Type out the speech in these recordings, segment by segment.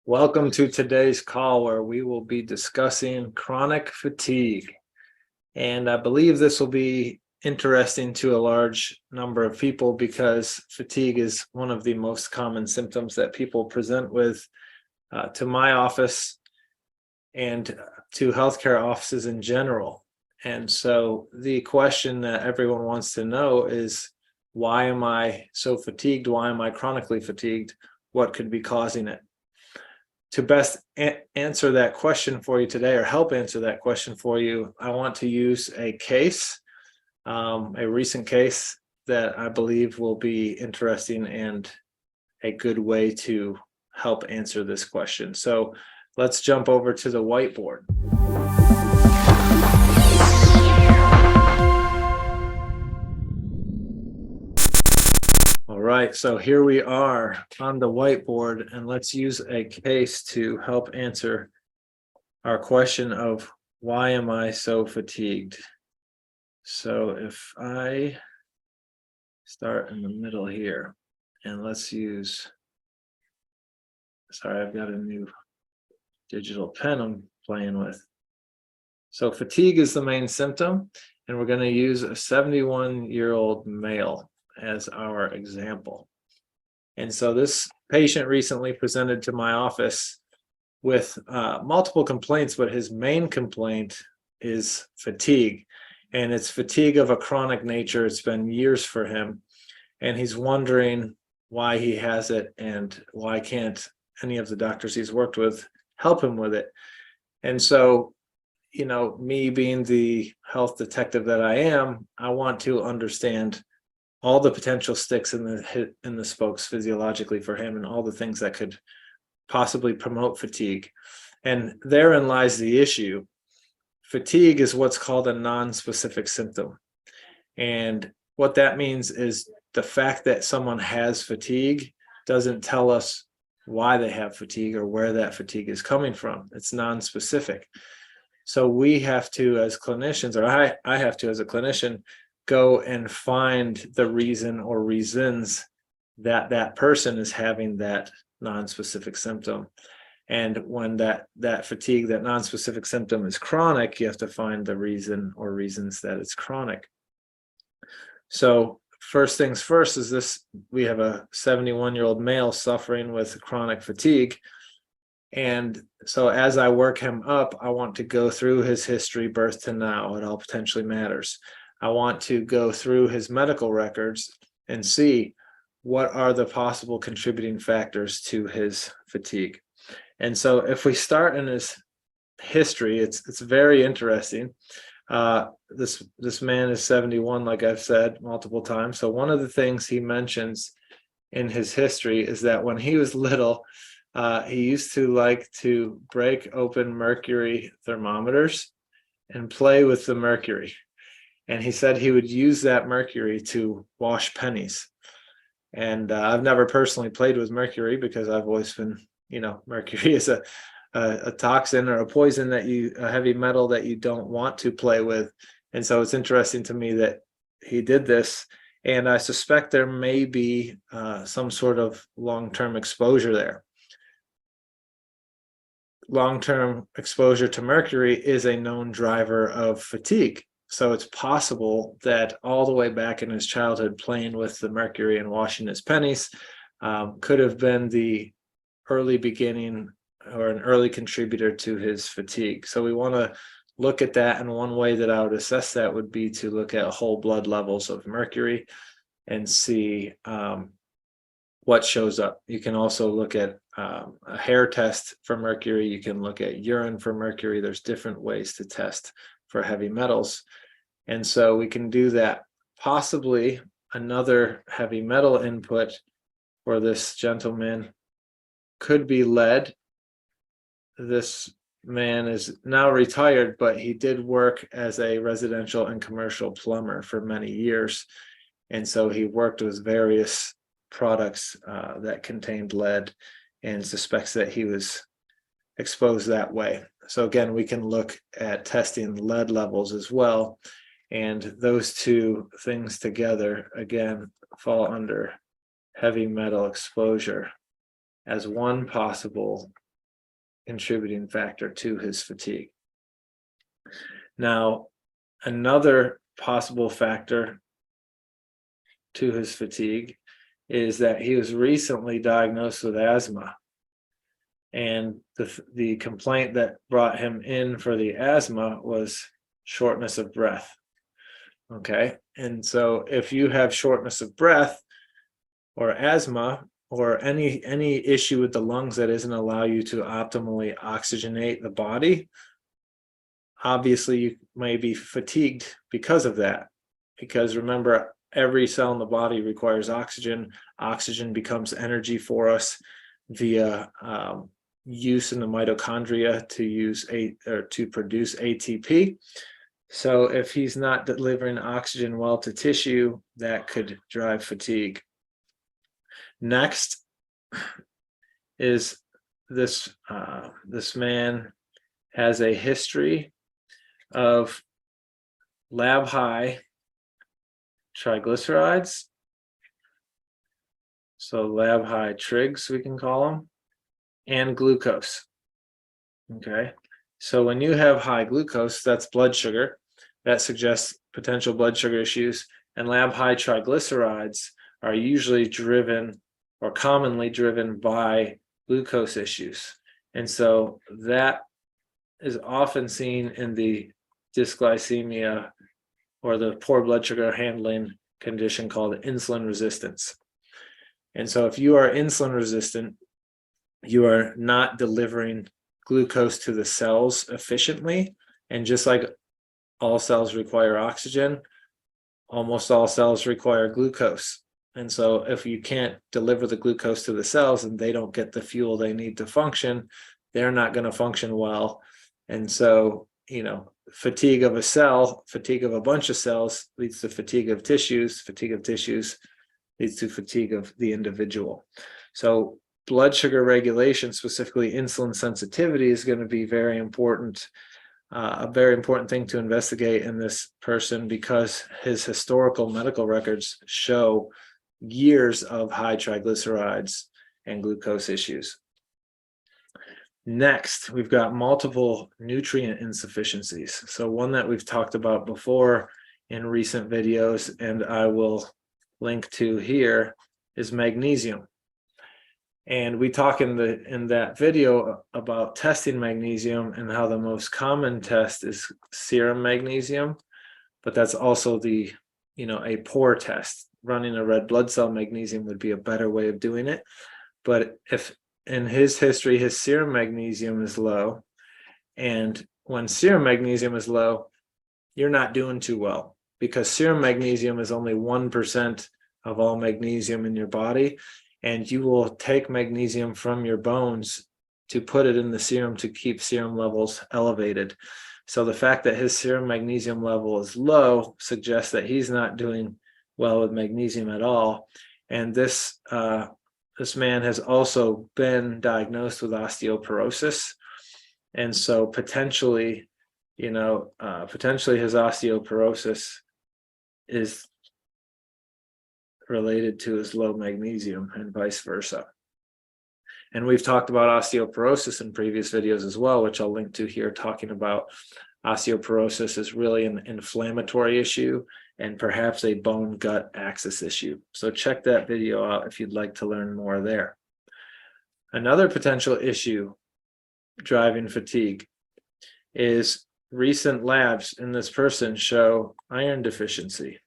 Welcome to today's call where we will be discussing chronic fatigue. And I believe this will be interesting to a large number of people because fatigue is one of the most common symptoms that people present with to my office and to healthcare offices in general. And so the question that everyone wants to know is, why am I so fatigued? Why am I chronically fatigued? What could be causing it? To best answer that question for you today, or help answer that question for you, I want to use a case, a recent case that I believe will be interesting and a good way to help answer this question. So let's jump over to the whiteboard. All right, so here we are on the whiteboard, and let's use a case to help answer our question of why am I so fatigued? So if I start in the middle here, and let's use, sorry, I've got a new digital pen I'm playing with. So fatigue is the main symptom, and we're going to use a 71-year-old male as our example. And so this patient recently presented to my office with multiple complaints, but his main complaint is fatigue. And it's fatigue of a chronic nature. It's been years for him. And he's wondering why he has it and why can't any of the doctors he's worked with help him with it. And so, you know, me being the health detective that I am, I want to understand all the potential sticks in the spokes physiologically for him and all the things that could possibly promote fatigue. And therein lies the issue. Fatigue is what's called a non-specific symptom. And what that means is the fact that someone has fatigue doesn't tell us why they have fatigue or where that fatigue is coming from. It's non-specific. So we have to, as clinicians, or I have to, as a clinician, go and find the reason or reasons that that person is having that non-specific symptom. And when that fatigue, that non-specific symptom is chronic, you have to find the reason or reasons that it's chronic. So first things first is this: we have a 71-year-old male suffering with chronic fatigue. And so as I work him up, I want to go through his history, birth to now. It all potentially matters. I want to go through his medical records and see what are the possible contributing factors to his fatigue. And so if we start in his history, it's very interesting. This man is 71, like I've said multiple times. So one of the things he mentions in his history is that when he was little, he used to like to break open mercury thermometers and play with the mercury. And he said he would use that mercury to wash pennies. And I've never personally played with mercury because I've always been, you know, mercury is a toxin or a poison that a heavy metal that you don't want to play with. And so it's interesting to me that he did this. And I suspect there may be some sort of long-term exposure there. Long-term exposure to mercury is a known driver of fatigue. So it's possible that all the way back in his childhood, playing with the mercury and washing his pennies could have been the early beginning or an early contributor to his fatigue. So we want to look at that. And one way that I would assess that would be to look at whole blood levels of mercury and see what shows up. You can also look at a hair test for mercury. You can look at urine for mercury. There's different ways to test for heavy metals. And so we can do that. Possibly another heavy metal input for this gentleman could be lead. This man is now retired, but he did work as a residential and commercial plumber for many years. And so he worked with various products that contained lead and suspects that he was exposed that way. So again, we can look at testing lead levels as well. And those two things together, again, fall under heavy metal exposure as one possible contributing factor to his fatigue. Now, another possible factor to his fatigue is that he was recently diagnosed with asthma. And the complaint that brought him in for the asthma was shortness of breath. Okay. And so if you have shortness of breath or asthma or any issue with the lungs that doesn't allow you to optimally oxygenate the body, obviously you may be fatigued because of that. Because remember, every cell in the body requires oxygen. Oxygen becomes energy for us via use in the mitochondria to produce ATP. So if he's not delivering oxygen well to tissue, that could drive fatigue. Next is this man has a history of lab high triglycerides, so lab high trigs we can call them, and glucose. Okay, so when you have high glucose, that's blood sugar, that suggests potential blood sugar issues, and lab high triglycerides are usually driven or commonly driven by glucose issues. And so that is often seen in the dysglycemia or the poor blood sugar handling condition called insulin resistance. And so if you are insulin resistant, you are not delivering glucose to the cells efficiently. And just like all cells require oxygen, almost all cells require glucose. And so if you can't deliver the glucose to the cells and they don't get the fuel they need to function, they're not going to function well. And so, fatigue of a cell, fatigue of a bunch of cells leads to fatigue of tissues leads to fatigue of the individual. So blood sugar regulation, specifically insulin sensitivity, is going to be very important, a very important thing to investigate in this person because his historical medical records show years of high triglycerides and glucose issues. Next, we've got multiple nutrient insufficiencies. So one that we've talked about before in recent videos, and I will link to here, is magnesium. And we talk in that video about testing magnesium and how the most common test is serum magnesium, but that's also a poor test. Running a red blood cell magnesium would be a better way of doing it. But if in his history, his serum magnesium is low, and when serum magnesium is low, you're not doing too well because serum magnesium is only 1% of all magnesium in your body. And you will take magnesium from your bones to put it in the serum to keep serum levels elevated. So the fact that his serum magnesium level is low suggests that he's not doing well with magnesium at all. And this man has also been diagnosed with osteoporosis. And so potentially his osteoporosis is related to his low magnesium and vice versa. And we've talked about osteoporosis in previous videos as well, which I'll link to here, talking about osteoporosis is really an inflammatory issue and perhaps a bone-gut axis issue. So check that video out if you'd like to learn more there. Another potential issue driving fatigue is recent labs in this person show iron deficiency.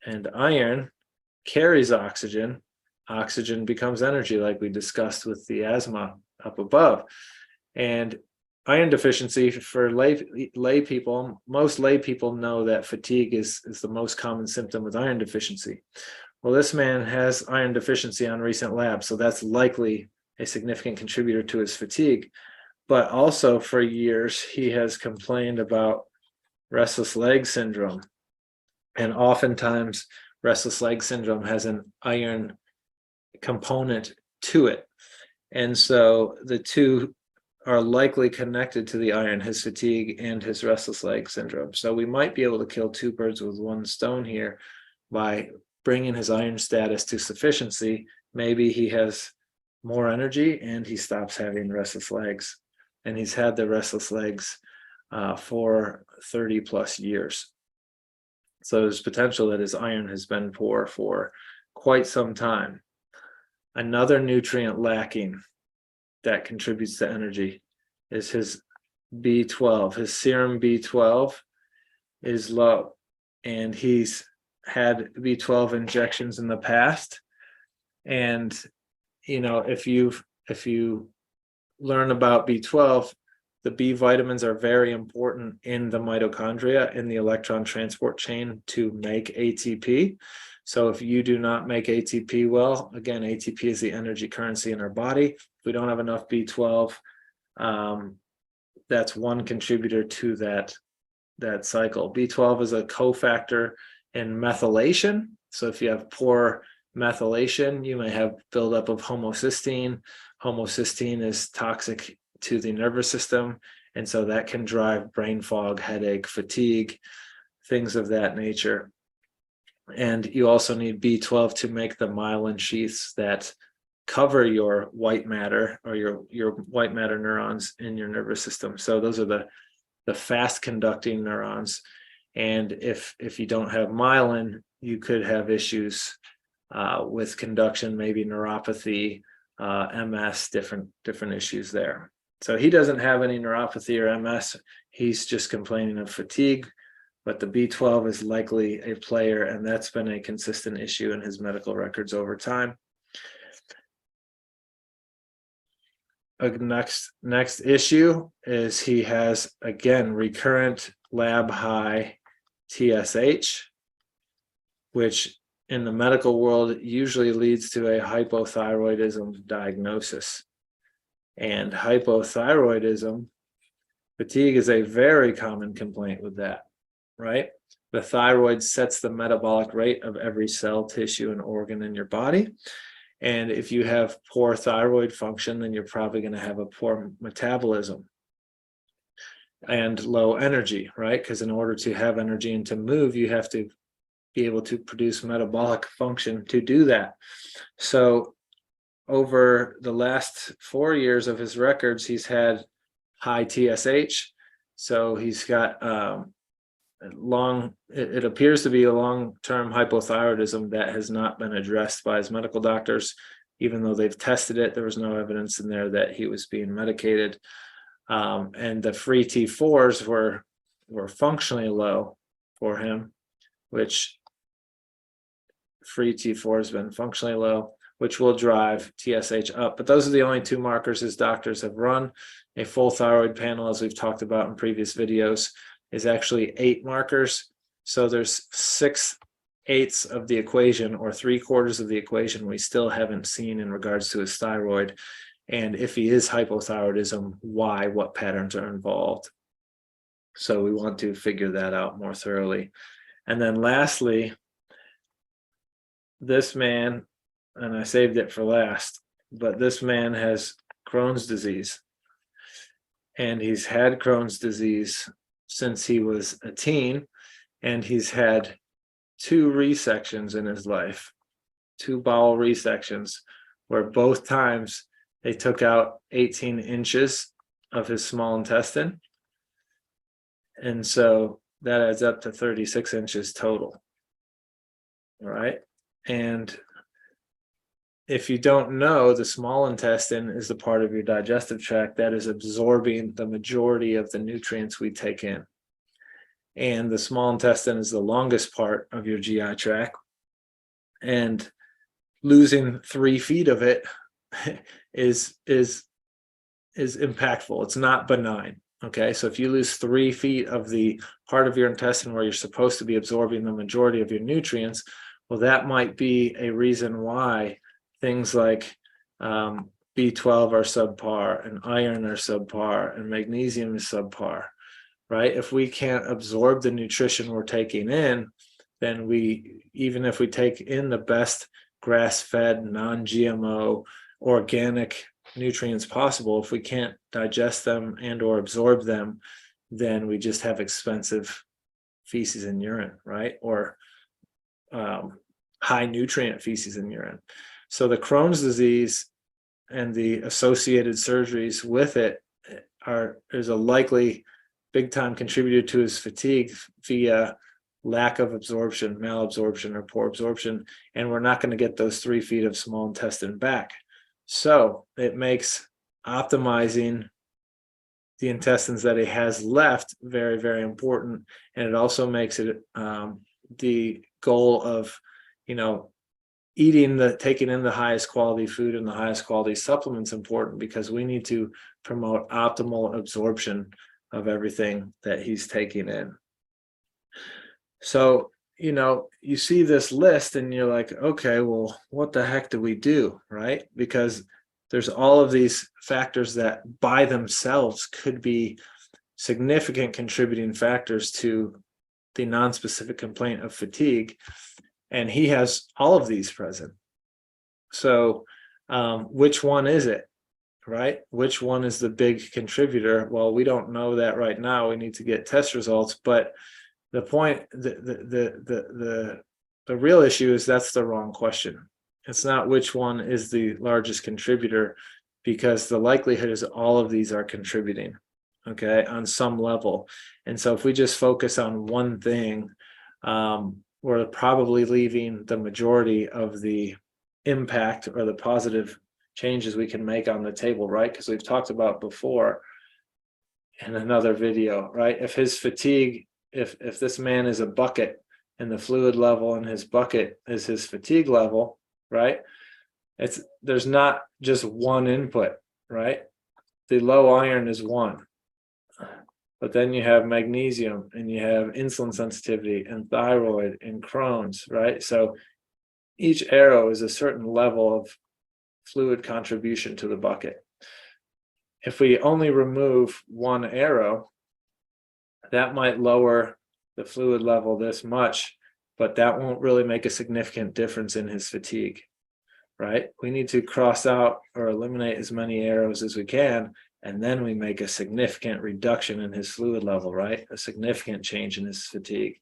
And iron carries oxygen. Oxygen becomes energy, like we discussed with the asthma up above. And iron deficiency for lay people, most lay people know that fatigue is the most common symptom with iron deficiency. Well, this man has iron deficiency on recent labs, so that's likely a significant contributor to his fatigue. But also for years, he has complained about restless leg syndrome. And oftentimes, restless leg syndrome has an iron component to it. And so the two are likely connected to the iron, his fatigue and his restless leg syndrome. So we might be able to kill two birds with one stone here by bringing his iron status to sufficiency. Maybe he has more energy, and he stops having restless legs. And he's had the restless legs for 30 plus years. So there's potential that his iron has been poor for quite some time. Another nutrient lacking that contributes to energy is his B12. His serum B12 is low, and he's had B12 injections in the past. And if you learn about B12, the B vitamins are very important in the mitochondria, in the electron transport chain, to make ATP. So if you do not make ATP well, again, ATP is the energy currency in our body. If we don't have enough B12, that's one contributor to that cycle. B12 is a cofactor in methylation. So if you have poor methylation, you may have buildup of homocysteine. Homocysteine is toxic to the nervous system, and so that can drive brain fog, headache, fatigue, things of that nature. And you also need B12 to make the myelin sheaths that cover your white matter, or your white matter neurons in your nervous system. So those are the fast conducting neurons. And if you don't have myelin, you could have issues with conduction, maybe neuropathy, MS, different issues there. So he doesn't have any neuropathy or MS. He's just complaining of fatigue, but the B12 is likely a player, and that's been a consistent issue in his medical records over time. Next issue is he has, again, recurrent lab high TSH, which in the medical world usually leads to a hypothyroidism diagnosis. And hypothyroidism, fatigue, is a very common complaint with that, right? The thyroid sets the metabolic rate of every cell, tissue, and organ in your body. And if you have poor thyroid function, then you're probably going to have a poor metabolism and low energy, right? Because in order to have energy and to move, you have to be able to produce metabolic function to do that. So over the last 4 years of his records, he's had high TSH. So he's got it appears to be a long-term hypothyroidism that has not been addressed by his medical doctors. Even though they've tested it, there was no evidence in there that he was being medicated. And the free T4s were functionally low for him, which free T4 has been functionally low, which will drive TSH up. But those are the only two markers his doctors have run. A full thyroid panel, as we've talked about in previous videos, is actually 8 markers. So there's 6/8 of the equation, or 3/4 of the equation, we still haven't seen in regards to his thyroid. And if he is hypothyroidism, why, what patterns are involved? So we want to figure that out more thoroughly. And then lastly, this man, and I saved it for last, but this man has Crohn's disease. And he's had Crohn's disease since he was a teen, and he's had 2 resections in his life, 2 bowel resections, where both times they took out 18 inches of his small intestine. And so that adds up to 36 inches total. All right. And if you don't know, the small intestine is the part of your digestive tract that is absorbing the majority of the nutrients we take in. And the small intestine is the longest part of your GI tract. And losing 3 feet of it is impactful. It's not benign. Okay, so if you lose 3 feet of the part of your intestine where you're supposed to be absorbing the majority of your nutrients, well, that might be a reason why things like B12 are subpar, and iron are subpar, and magnesium is subpar, right? If we can't absorb the nutrition we're taking in, then even if we take in the best grass-fed, non-GMO, organic nutrients possible, if we can't digest them and or absorb them, then we just have expensive feces and urine, right? Or high nutrient feces and urine. So the Crohn's disease and the associated surgeries with it is a likely big time contributor to his fatigue via lack of absorption, malabsorption, or poor absorption, and we're not going to get those 3 feet of small intestine back. So it makes optimizing the intestines that he has left very, very important, and it also makes it the goal of, taking in the highest quality food and the highest quality supplements important, because we need to promote optimal absorption of everything that he's taking in. So, you see this list and you're like, okay, well, what the heck do we do, right? Because there's all of these factors that by themselves could be significant contributing factors to the nonspecific complaint of fatigue. And he has all of these present. So which one is it, right? Which one is the big contributor? Well, we don't know that right now. We need to get test results. But the point, the real issue is that's the wrong question. It's not which one is the largest contributor, because the likelihood is all of these are contributing, okay, on some level. And so if we just focus on one thing, we're probably leaving the majority of the impact or the positive changes we can make on the table, right? Because we've talked about before in another video, right? If his fatigue, if this man is a bucket and the fluid level in his bucket is his fatigue level, right? There's not just one input, right? The low iron is one, but then you have magnesium and you have insulin sensitivity and thyroid and Crohn's, right? So each arrow is a certain level of fluid contribution to the bucket. If we only remove one arrow, that might lower the fluid level this much, but that won't really make a significant difference in his fatigue, right? We need to cross out or eliminate as many arrows as we can, and then we make a significant reduction in his fluid level, right? A significant change in his fatigue.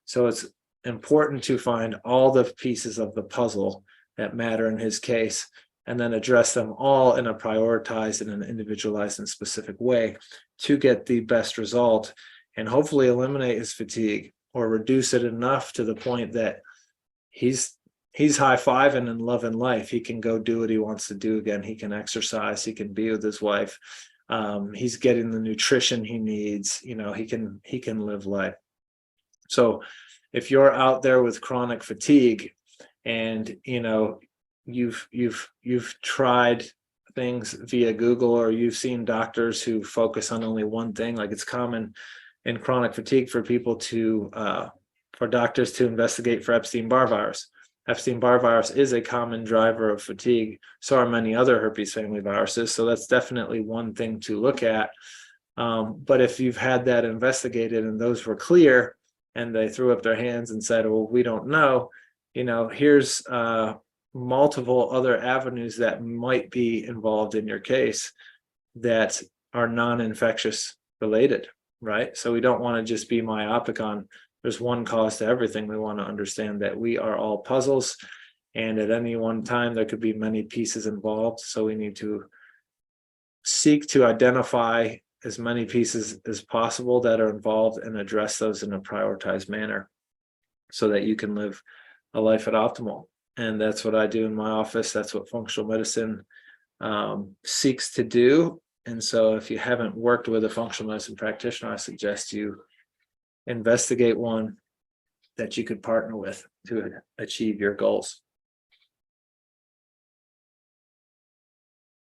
So it's important to find all the pieces of the puzzle that matter in his case, and then address them all in a prioritized and an individualized and specific way to get the best result, and hopefully eliminate his fatigue or reduce it enough to the point that he's high-fiving and loving life. He can go do what he wants to do again. He can exercise. He can be with his wife. He's getting the nutrition he needs. He can live life. So if you're out there with chronic fatigue and you've tried things via Google, or you've seen doctors who focus on only one thing, like it's common in chronic fatigue for people for doctors to investigate for Epstein-Barr virus. Epstein-Barr virus is a common driver of fatigue. So are many other herpes family viruses. So that's definitely one thing to look at. But if you've had that investigated and those were clear, and they threw up their hands and said, well, we don't know, here's multiple other avenues that might be involved in your case that are non-infectious related, right? So we don't want to just be myopic on there's one cause to everything. We want to understand that we are all puzzles, and at any one time there could be many pieces involved. So we need to seek to identify as many pieces as possible that are involved and address those in a prioritized manner so that you can live a life at optimal. And that's what I do in my office. That's what functional medicine seeks to do. And so if you haven't worked with a functional medicine practitioner, I suggest you investigate one that you could partner with to achieve your goals.